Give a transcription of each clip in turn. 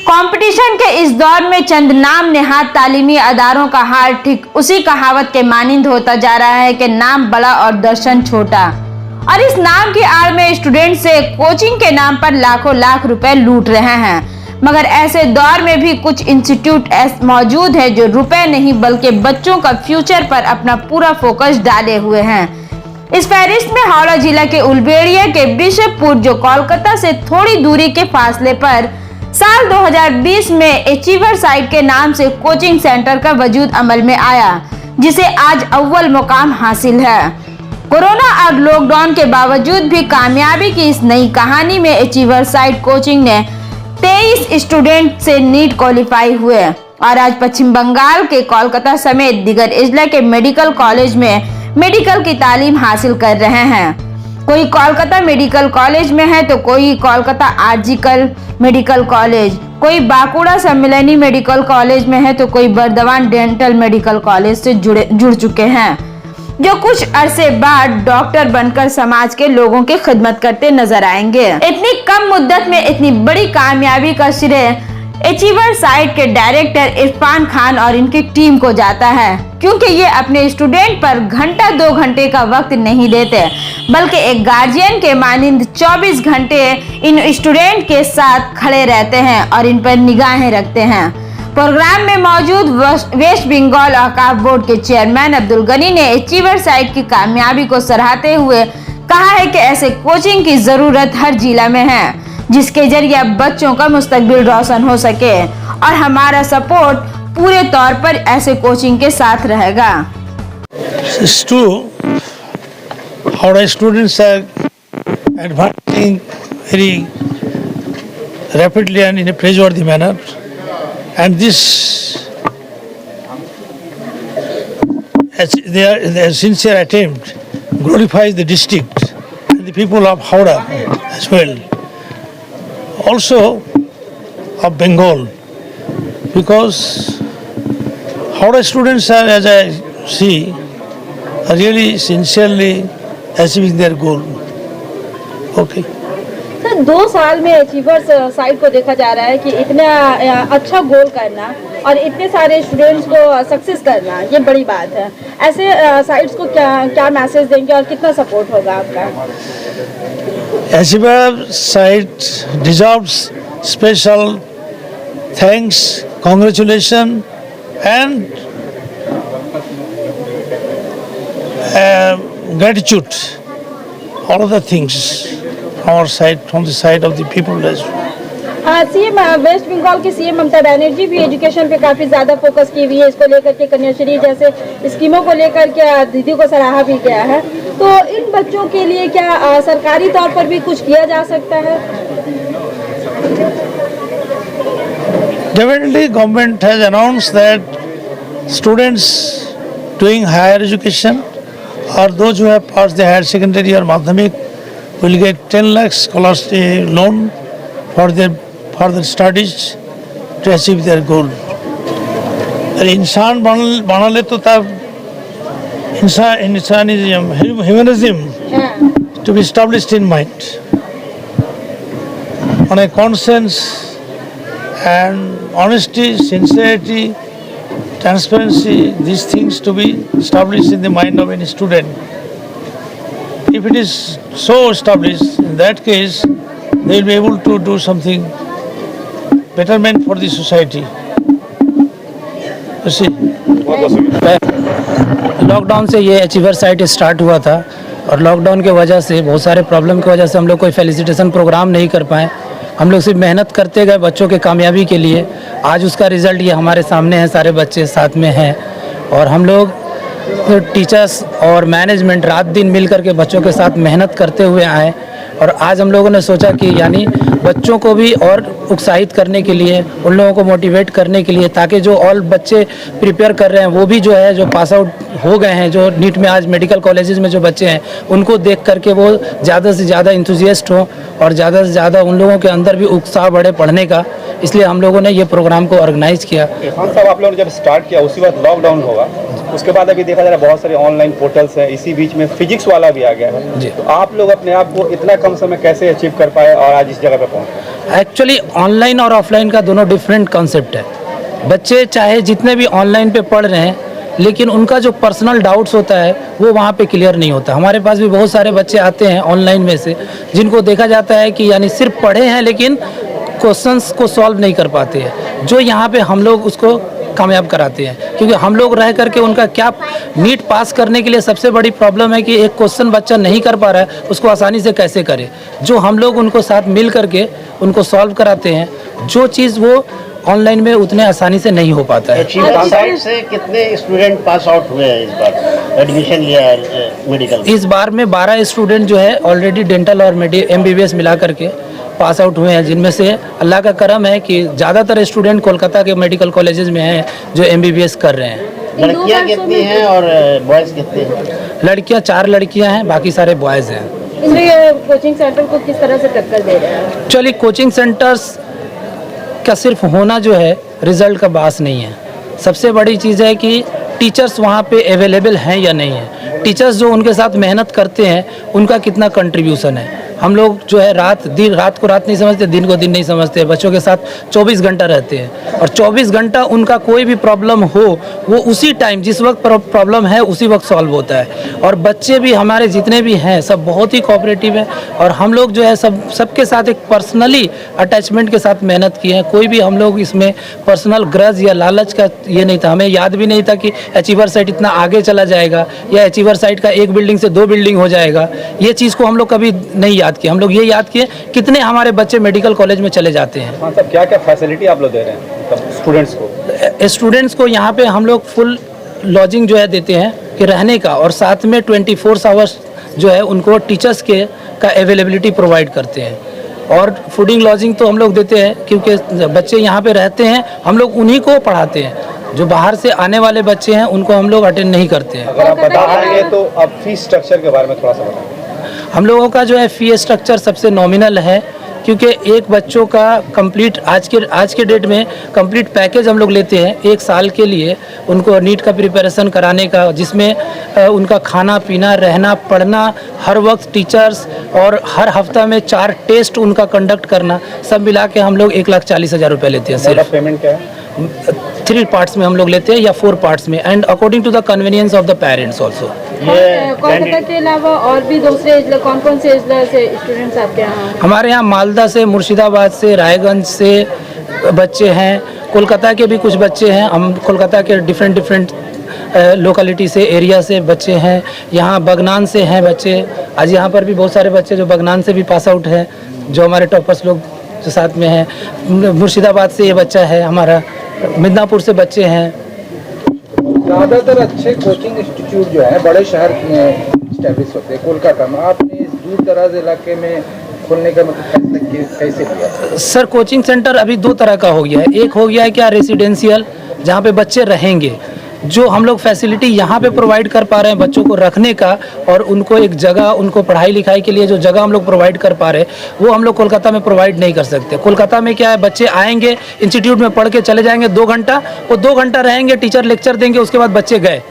Competition के इस दौर में चंद नाम नेहाद तालीमी अदारों का हाल ठीक उसी कहावत के मानिंद होता जा रहा है कि नाम बड़ा और दर्शन छोटा। और इस नाम की आड़ में स्टूडेंट से कोचिंग के नाम पर लाखों लाख रुपए लूट रहे हैं। मगर ऐसे दौर में भी कुछ इंस्टीट्यूट मौजूद है जो रुपए नहीं बल्कि बच्चों का फ्यूचर पर अपना पूरा फोकस डाले हुए हैं। इस फहरिस्त में हावड़ा जिला के उलबेड़िया के बिशपपुर, जो कोलकाता से थोड़ी दूरी के फासले पर साल 2020 में अचीवर साइट के नाम से कोचिंग सेंटर का वजूद अमल में आया, जिसे आज अव्वल मुकाम हासिल है। कोरोना और लॉकडाउन के बावजूद भी कामयाबी की इस नई कहानी में अचीवर साइट कोचिंग ने 23 स्टूडेंट से नीट क्वालिफाई हुए और आज पश्चिम बंगाल के कोलकाता समेत दिगर जिला के मेडिकल कॉलेज में मेडिकल की तालीम हासिल कर रहे हैं। कोई कोलकाता मेडिकल कॉलेज में है तो कोई कोलकाता आरजीकर मेडिकल कॉलेज, कोई बांकुड़ा सम्मिलनी मेडिकल कॉलेज में है तो कोई बर्दवान डेंटल मेडिकल कॉलेज से जुड़ चुके हैं, जो कुछ अरसे बाद डॉक्टर बनकर समाज के लोगों की खिदमत करते नजर आएंगे। इतनी कम मुद्दत में इतनी बड़ी कामयाबी का श्रेय अचीवर साइट के डायरेक्टर इरफान खान और इनकी टीम को जाता है, क्योंकि ये अपने स्टूडेंट पर घंटा 2 घंटे का वक्त नहीं देते, बल्कि एक गार्जियन के मानिंद 24 घंटे इन स्टूडेंट के साथ खड़े रहते हैं और इन पर निगाहें रखते हैं। प्रोग्राम में मौजूद वेस्ट बंगाल औकाफ बोर्ड के चेयरमैन अब्दुल गनी ने अचीवर साइट की कामयाबी को सराहते हुए कहा है कि ऐसे कोचिंग की जरूरत हर जिला में है, जिसके जरिए बच्चों का मुस्तकबिल रोशन हो सके और हमारा सपोर्ट पूरे तौर पर ऐसे कोचिंग के साथ रहेगा। It's true, our students are advancing very rapidly and in a praiseworthy manner, and this their sincere attempt glorifies the district and the people of Howrah as well, also of Bengal, because Howrah students are, as I see, are really sincerely achieving their goal. Okay. Sir 2 साल में achievers site को देखा जा रहा है कि इतना अच्छा गोल करना और इतने सारे स्टूडेंट्स को सक्सेस करना, ये बड़ी बात है। ऐसे साइट्स को क्या मैसेज देंगे और कितना सपोर्ट होगा आपका? Achiever site deserves special thanks, congratulations, and gratitude. All of the things our side, from the side of the people as well. CM West Bengal की सीएम ममता बनर्जी भी एजुकेशन पे काफी ज्यादा फोकस की हुई है। इसको लेकर के कन्याश्री जैसे स्कीमों को लेकर के दीदी को सराहा भी गया है। तो इन बच्चों के लिए क्या सरकारी तौर पर भी कुछ किया जा सकता है? Definitely, government has announced that students doing higher education or those who have passed the higher secondary or madhyamik will get 10 lakh scholarship loan for their further studies to achieve their goal. और इंसान बनाले तो तब इंसानिज्म, humanism to be established in mind on a conscience and honesty, sincerity, transparency, these things to be established in the mind of any student. If it is so established, in that case, they will be able to do something betterment for the society. You see? Lockdown से ये achiever site start हुआ था और lockdown के वजह से बहुत सारे प्रॉब्लम की वजह से हम लोग कोई फेलिसिटेशन प्रोग्राम नहीं कर पाए। हम लोग सिर्फ मेहनत करते गए बच्चों के कामयाबी के लिए। आज उसका रिज़ल्ट ये हमारे सामने है, सारे बच्चे साथ में हैं और हम लोग टीचर्स और मैनेजमेंट रात दिन मिल करके बच्चों के साथ मेहनत करते हुए आए और आज हम लोगों ने सोचा कि यानी बच्चों को भी और उत्साहित करने के लिए, उन लोगों को मोटिवेट करने के लिए, ताकि जो ऑल बच्चे प्रिपेयर कर रहे हैं वो भी जो है जो पास आउट हो गए हैं, जो नीट में आज मेडिकल कॉलेजेस में जो बच्चे हैं उनको देख करके वो ज़्यादा से ज़्यादा इंथुजियास्ट हो और ज़्यादा से ज़्यादा उन लोगों के अंदर भी उत्साह बढ़े पढ़ने का। इसलिए हम लोगों ने ये प्रोग्राम को ऑर्गेनाइज किया। इरफान साहब, आप लोगों ने जब स्टार्ट किया उसी वक्त लॉकडाउन होगा, उसके बाद अभी देखा जा रहा है बहुत सारे ऑनलाइन पोर्टल्स हैं, इसी बीच में फिजिक्स वाला भी आ गया है। जी। तो आप लोग अपने आप को इतना कम समय कैसे अचीव कर पाए और आज इस जगह पे पहुंचे? एक्चुअली ऑनलाइन और ऑफलाइन का दोनों डिफरेंट कॉन्सेप्ट है। बच्चे चाहे जितने भी ऑनलाइन पे पढ़ रहे हैं, लेकिन उनका जो पर्सनल डाउट्स होता है वो वहाँ पे क्लियर नहीं होता। हमारे पास भी बहुत सारे बच्चे आते हैं ऑनलाइन में से, जिनको देखा जाता है कि यानी सिर्फ पढ़े हैं लेकिन क्वेश्चंस को सॉल्व नहीं कर पाते हैं, जो यहाँ पे हम लोग उसको कामयाब कराते हैं। क्योंकि हम लोग रह करके उनका क्या नीट पास करने के लिए सबसे बड़ी प्रॉब्लम है कि एक क्वेश्चन बच्चा नहीं कर पा रहा है, उसको आसानी से कैसे करे, जो हम लोग उनको साथ मिल करके उनको सॉल्व कराते हैं, जो चीज़ वो ऑनलाइन में उतने आसानी से नहीं हो पाता है। साइड से कितने स्टूडेंट पास आउट हुए हैं इस बार एडमिशन लिया है मेडिकल? इस बार में 12 स्टूडेंट जो है ऑलरेडी डेंटल और MBBS मिला करके पास आउट हुए हैं, जिनमें से अल्लाह का करम है कि ज़्यादातर स्टूडेंट कोलकाता के मेडिकल कॉलेजेस में हैं जो MBBS कर रहे हैं। लड़कियां कितनी हैं और बॉयज़ कितने हैं? लड़कियां 4 लड़कियां हैं, बाकी सारे बॉयज़ हैं। इसलिए कोचिंग सेंटर को किस तरह से टक्कर दे रहे हैं? एक्चुअली कोचिंग सेंटर्स का सिर्फ होना जो है रिजल्ट का बास नहीं है। सबसे बड़ी चीज़ है कि टीचर्स वहाँ पे अवेलेबल हैं या नहीं है। टीचर्स जो उनके साथ मेहनत करते हैं उनका कितना कंट्रीब्यूशन है। हम लोग जो है रात को रात नहीं समझते, दिन को दिन नहीं समझते, बच्चों के साथ 24 घंटा रहते हैं और 24 घंटा उनका कोई भी प्रॉब्लम हो वो उसी टाइम जिस वक्त प्रॉब्लम है उसी वक्त सॉल्व होता है। और बच्चे भी हमारे जितने भी हैं सब बहुत ही कोऑपरेटिव हैं और हम लोग जो है सबके साथ एक पर्सनली अटैचमेंट के साथ मेहनत की है। कोई भी हम लोग इसमें पर्सनल ग्रज या लालच का ये नहीं था। हमें याद भी नहीं था कि अचीवर साइट इतना आगे चला जाएगा या अचीवर साइट का 1 बिल्डिंग से 2 बिल्डिंग हो जाएगा। ये चीज़ को हम लोग कभी नहीं याद किया। हम लोग ये याद किए कितने हमारे बच्चे मेडिकल कॉलेज में चले जाते हैं। हाँ, सब क्या क्या फैसिलिटी आप लोग दे रहे हैं स्टूडेंट्स को यहाँ पे हम लोग फुल लॉजिंग जो है देते हैं कि रहने का, और साथ में 24 आवर्स जो है उनको टीचर्स के का अवेलेबिलिटी प्रोवाइड करते हैं। और फूडिंग लॉजिंग तो हम लोग देते हैं क्योंकि बच्चे यहाँ पे रहते हैं, हम लोग उन्हीं को पढ़ाते हैं। जो बाहर से आने वाले बच्चे हैं उनको हम लोग अटेंड नहीं करते हैं। अगर आप बता पाएंगे तो अब फीस स्ट्रक्चर के बारे में थोड़ा सा बताएं। हम लोगों का जो है फी स्ट्रक्चर सबसे नॉमिनल है, क्योंकि एक बच्चों का कंप्लीट आज के डेट में कंप्लीट पैकेज हम लोग लेते हैं 1 साल के लिए। उनको नीट का प्रिपरेशन कराने का, जिसमें उनका खाना पीना रहना पढ़ना हर वक्त टीचर्स और हर हफ्ता में 4 टेस्ट उनका कंडक्ट करना, सब मिला के हम लोग 1,40,000 रुपये लेते हैं। सिर्फ पेमेंट क्या है? 3 पार्ट्स में हम लोग लेते हैं या 4 पार्ट्स में, and according to the convenience of the parents also. Kolkata के अलावा और भी दूसरे कौन कौन से जिला से स्टूडेंट्स आपके यहाँ? हमारे यहाँ मालदा से, मुर्शिदाबाद से, रायगंज से बच्चे हैं, कोलकाता के भी कुछ बच्चे हैं। हम कोलकाता के डिफरेंट लोकेलिटी से, एरिया से बच्चे हैं। यहाँ बगनान से हैं बच्चे। आज यहाँ पर भी बहुत सारे बच्चे जो बगनान से भी पास आउट हैं, जो हमारे टॉपर्स लोग जो साथ में हैं। मुर्शिदाबाद से ये बच्चा है हमारा, मिदनापुर से बच्चे हैं। ज़्यादातर अच्छे कोचिंग इंस्टीट्यूट जो है बड़े शहर में स्टैब्लिश होते हैं। कोलकाता में आपने इस दूर दराज इलाके में खोलने का मतलब फैसला कैसे लिया? सर कोचिंग सेंटर अभी 2 तरह का हो गया है। एक हो गया है क्या रेसिडेंशियल, जहाँ पे बच्चे रहेंगे। जो हम लोग फैसिलिटी यहाँ पे प्रोवाइड कर पा रहे हैं बच्चों को रखने का, और उनको एक जगह, उनको पढ़ाई लिखाई के लिए जो जगह हम लोग प्रोवाइड कर पा रहे हैं वो हम लोग कोलकाता में प्रोवाइड नहीं कर सकते। कोलकाता में क्या है, बच्चे आएंगे इंस्टीट्यूट में पढ़ के चले जाएंगे 2 घंटा, वो 2 घंटा रहेंगे, टीचर लेक्चर देंगे, उसके बाद बच्चे गए।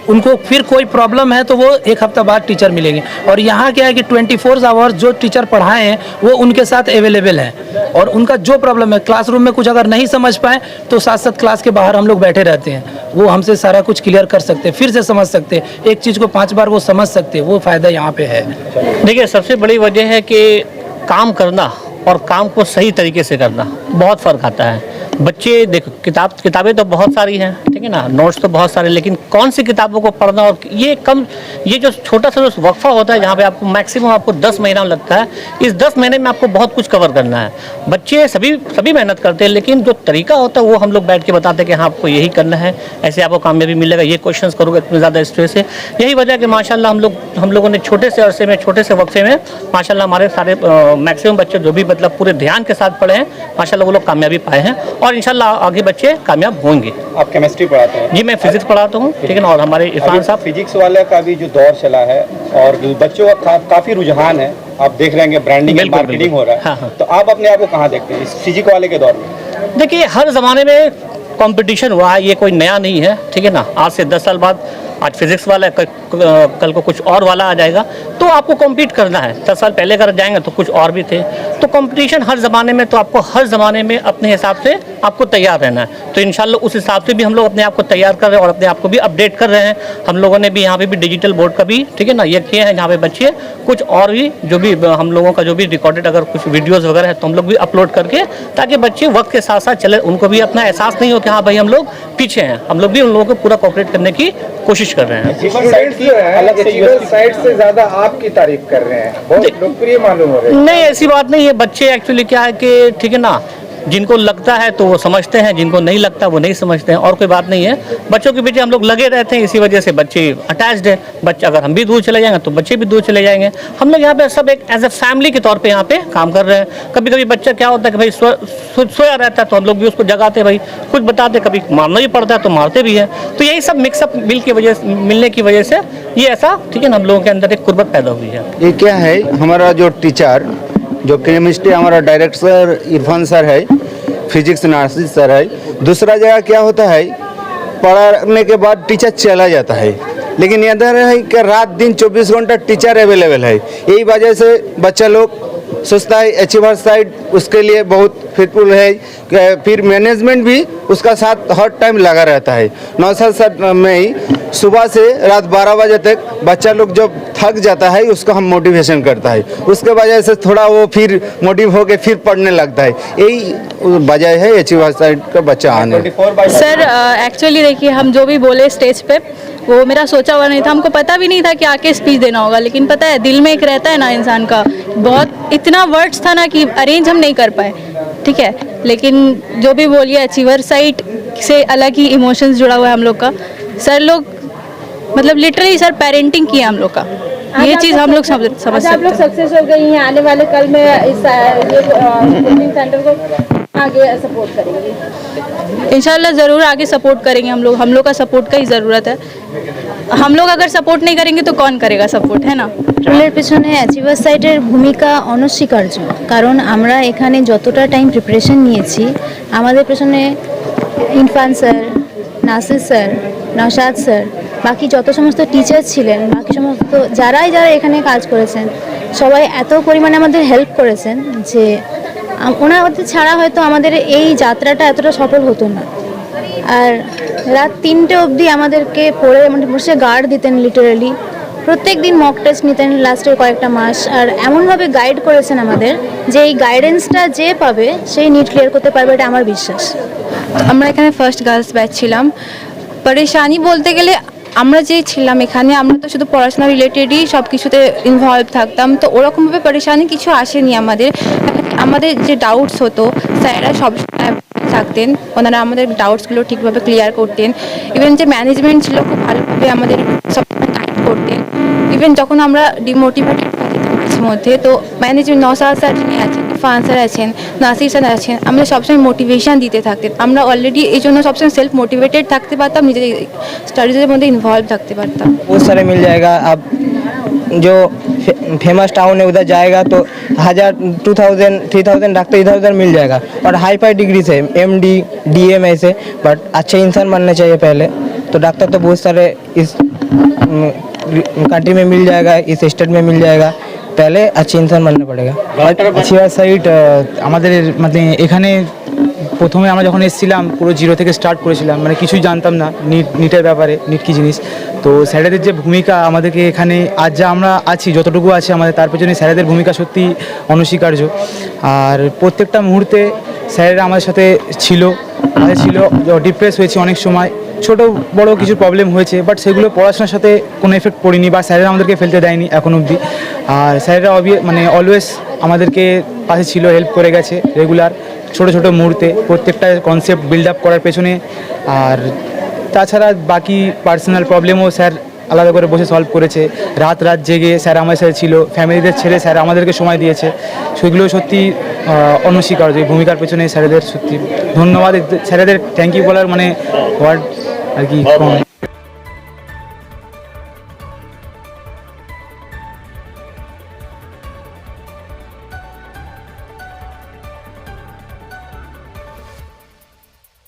उनको फिर कोई प्रॉब्लम है तो वो 1 हफ्ता बाद टीचर मिलेंगे। और यहाँ क्या है कि 24 आवर्स जो टीचर पढ़ाए हैं वो उनके साथ अवेलेबल हैं, और उनका जो प्रॉब्लम है क्लासरूम में कुछ अगर नहीं समझ पाए तो साथ क्लास के बाहर हम लोग बैठे रहते हैं, वो हमसे सारा कुछ क्लियर कर सकते हैं, फिर से समझ सकते हैं। एक चीज़ को 5 बार वो समझ सकते हैं, वो फ़ायदा यहाँ पे है। देखिए, सबसे बड़ी वजह है कि काम करना और काम को सही तरीके से करना, बहुत फ़र्क आता है। बच्चे देखो, किताबें तो बहुत सारी हैं, ठीक है ना, नोट्स तो बहुत सारे, लेकिन कौन सी किताबों को पढ़ना, और ये जो छोटा सा जो वक्फा होता है जहाँ पे आपको मैक्सिमम आपको 10 महीना लगता है, इस 10 महीने में आपको बहुत कुछ कवर करना है। बच्चे सभी मेहनत करते हैं, लेकिन जो तरीका होता है वो हम लोग बैठ के बताते हैं कि हाँ आपको यही करना है, ऐसे आपको कामयाबी मिलेगा, ये क्वेश्चन करोगे इतने ज़्यादा स्ट्रेस है। यही वजह है कि माशाल्लाह हम लोगों ने छोटे से अरसे में, छोटे से वक्फे में माशाल्लाह हमारे सारे मैक्सिमम बच्चे जो भी मतलब पूरे ध्यान के साथ पढ़े हैं, माशाल्लाह वो लोग कामयाबी पाए हैं, और इंशाल्लाह आगे बच्चे कामयाब होंगे। आप केमिस्ट्री पढ़ाते हैं? जी, मैं फिजिक्स पढ़ाता हूँ, ठीक है ना, और हमारे इरफान साहब फिजिक्स वाले का भी जो दौर चला है और बच्चों का काफ़ी रुझान है, आप देख रहे हैं ब्रांडिंग एंड मार्केटिंग हो रहा है। हाँ, हाँ। तो आप अपने आप को कहाँ देखते हैं इस फिजिक्स वाले के दौर में? देखिए, हर ज़माने में कंपटीशन हुआ है ये कोई नया नहीं है, ठीक है ना। आज से 10 साल बाद आज फिजिक्स वाला है, कल को कुछ और वाला आ जाएगा, तो आपको कॉम्पीट करना है। 10 साल पहले अगर जाएंगे तो कुछ और भी थे, तो कंपटीशन हर ज़माने में, तो आपको हर ज़माने में अपने हिसाब से आपको तैयार रहना है। तो इंशाल्लाह उस हिसाब से भी हम लोग अपने आप को तैयार कर रहे हैं और अपने आप को भी अपडेट कर रहे हैं। हम लोगों ने भी यहाँ पे भी डिजिटल बोर्ड का भी, ठीक है ना, ये किए हैं जहाँ पे बच्चे कुछ और भी जो भी हम लोगों का जो भी रिकॉर्डेड अगर कुछ वीडियोज़ वगैरह है तो हम लोग भी अपलोड करके, ताकि बच्चे वक्त के साथ साथ चले, उनको भी अपना एहसास नहीं हो कि हाँ भाई हम लोग पीछे हैं। हम लोग भी उन लोगों को पूरा कोऑपरेट करने की कोशिश कर रहे हैं। स्टूडेंट्स जो है अचीवर साइट से ज्यादा आपकी तारीफ कर रहे हैं, बहुत लोकप्रिय मालूम हो रहे हैं। नहीं, ऐसी बात नहीं है। बच्चे एक्चुअली क्या है कि, ठीक है ना, जिनको लगता है तो वो समझते हैं, जिनको नहीं लगता वो नहीं समझते हैं, और कोई बात नहीं है। बच्चों के पीछे हम लोग लगे रहते हैं, इसी वजह से बच्चे अटैच्ड है। बच्चे अगर हम भी दूर चले जाएंगे तो बच्चे भी दूर चले जाएंगे। हम लोग यहाँ पे सब एक एज ए फैमिली के तौर पे यहाँ पे काम कर रहे हैं। कभी कभी बच्चा क्या होता है कि भाई सोया रहता है तो हम लोग भी उसको जगाते, भाई कुछ बताते, कभी मारना भी पड़ता है तो मारते भी हैं। तो यही सब मिक्सअप मिलने की वजह से ये ऐसा, ठीक है ना, हम लोगों के अंदर एक कुर्बत पैदा हुई है। ये क्या है, हमारा जो टीचर जो केमिस्ट्री हमारा डायरेक्टर इरफान सर है, फिजिक्स नासिर सर है। दूसरा जगह क्या होता है, पढ़ाने के बाद टीचर चला जाता है, लेकिन इधर है कि रात दिन 24 घंटा टीचर अवेलेबल है। यही वजह से बच्चा लोग सोचता है अचीवर साइड उसके लिए बहुत फेथफुल है। फिर मैनेजमेंट भी उसका साथ हर टाइम लगा रहता है। 9 साल में ही सुबह से रात 12 बजे तक बच्चा लोग जब थक जाता है उसको हम मोटिवेशन करता है, उसके वजह से थोड़ा वो फिर मोटिव होकर फिर पढ़ने लगता है। यही वजह है अचीवर साइड का बच्चा आने। सर एक्चुअली देखिए, हम जो भी बोले स्टेज पे वो मेरा सोचा हुआ नहीं था, हमको पता भी नहीं था कि आके स्पीच देना होगा। लेकिन पता है, दिल में एक रहता है ना इंसान का, बहुत इतना वर्ड्स था ना कि अरेंज हम नहीं कर पाए, ठीक है। लेकिन जो भी बोलिए, अचीवर साइट से अलग ही इमोशंस जुड़ा हुआ है हम लोग का। सर लोग मतलब लिटरली सर पेरेंटिंग किया हम लोग का, ये चीज़ हम लोग समझ सकते हैं। आप लोग सक्सेस हो गई हैं, आने वाले कल में इस कोचिंग सेंटर को आगे सपोर्ट करेंगे। इंशाल्लाह ज़रूर आगे सपोर्ट करेंगे हम लोग का सपोर्ट का ही ज़रूरत है। हम लोग अगर सपोर्ट नहीं करेंगे तो कौन करेगा सपोर्ट, है ना। স্কুলের পেছনে অ্যাচিভার সাইটের ভূমিকা অনস্বীকার্য, কারণ আমরা এখানে যতটা টাইম প্রিপারেশন নিয়েছি, আমাদের পেছনে Irfan sir, Nasir sir, Naushad sir, বাকি যত সমস্ত টিচার ছিলেন, বাকি সমস্ত যারা এখানে কাজ করেছেন, সবাই এত পরিমাণে আমাদের হেল্প করেছেন যে ওনাদের ছাড়া হয়তো আমাদের এই যাত্রাটা এতটা সফল হতো না। আর রাত 3টে অবধি আমাদেরকে পড়ে বসে গার্ড দিতেন, লিটারালি প্রত্যেক দিন মক টেস্ট নিতেন লাস্টের কয়েকটা মাস। আর এমনভাবে গাইড করেছেন আমাদের যে এই গাইডেন্সটা যে পাবে সেই নিট ক্লিয়ার করতে পারবে, এটা আমার বিশ্বাস। আমরা এখানে ফার্স্ট গার্লস ব্যাচ ছিলাম। পরেশানি বলতে গেলে আমরা যে ছিলাম এখানে, আমরা তো শুধু পড়াশোনা রিলেটেডই সব কিছুতে ইনভলভ থাকতাম, তো ওরকমভাবে পরেশানি কিছু আসেনি আমাদের। আমাদের যে ডাউটস হতো স্যাররা সব থাকতেন, ওনারা আমাদের ডাউটসগুলো ঠিকভাবে ক্লিয়ার করতেন। ইভেন যে ম্যানেজমেন্ট ছিল খুব ভালোভাবে আমাদের সব গাইড করতেন। ইভেন যখন আমরা ডিমোটিভেটেড মাঝে মধ্যে, তো ম্যানেজমেন্ট নওশাদ স্যার যিনি আছেন, ইরফান স্যার আছেন, নাসির স্যার আছেন, আমরা সবসময় মোটিভেশন দিতে থাকতেন। আমরা অলরেডি এই জন্য সবসময় সেলফ মোটিভেটেড থাকতে পারতাম, নিজের স্টাডিজের মধ্যে इन्वॉल्व रखते पारता। बहुत सारे मिल जाएगा। अब जो फेमस टाउन है उधर जाएगा तो 1000 2000 3000 डॉक्टर इधर उधर मिल जाएगा। और हाई फाई डिग्री से MD DM ऐसे, बट अच्छे इंसान बनना चाहिए पहले। तो डॉक्टर तो बहुत सारे इस कंट्री में मिल जाएगा, इस स्टेट में मिल जाएगा, पहले अच्छे इंसान बनना पड़ेगा। আচিভার সাইট আমাদের মানে এখানে প্রথমে আমরা যখন এসেছিলাম পুরো জিরো থেকে স্টার্ট করেছিলাম, মানে কিছুই জানতাম না নিটের ব্যাপারে, নিট কী জিনিস। তো স্যারেদের যে ভূমিকা আমাদেরকে এখানে আজ যা আমরা আছি, যতটুকু আছে আমাদের, তার পেছনে স্যারেদের ভূমিকা সত্যি অনস্বীকার্য। আর প্রত্যেকটা মুহূর্তে স্যারেরা আমাদের সাথে ছিল। ডিপ্রেস হয়েছি অনেক সময়, ছোট বড় কিছু প্রবলেম হয়েছে, বাট সেগুলো পড়াশোনার সাথে কোনো এফেক্ট পড়েনি বা স্যারেরা আমাদেরকে ফেলতে দেয়নি এখন অবধি। আর স্যারেরা মানে অলওয়েজ আমাদেরকে পাশে ছিল, হেল্প করে গেছে রেগুলার ছোটো ছোটো মুহূর্তে, প্রত্যেকটা কনসেপ্ট বিল্ড আপ করার পেছনে। আর তাছাড়া বাকি পার্সোনাল প্রবলেমও স্যার আলাদা করে বসে সলভ করেছে। রাত জেগে স্যার আমাদের সাথে ছিল, ফ্যামিলিদের ছেড়ে স্যার আমাদেরকে সময় দিয়েছে। সেগুলো সত্যি অনস্বীকার্য। এই ভূমিকার পেছনে স্যারেদের সত্যি ধন্যবাদ। স্যারেদের থ্যাংক ইউ বলার মানে ওয়ার্ড আর কি কম।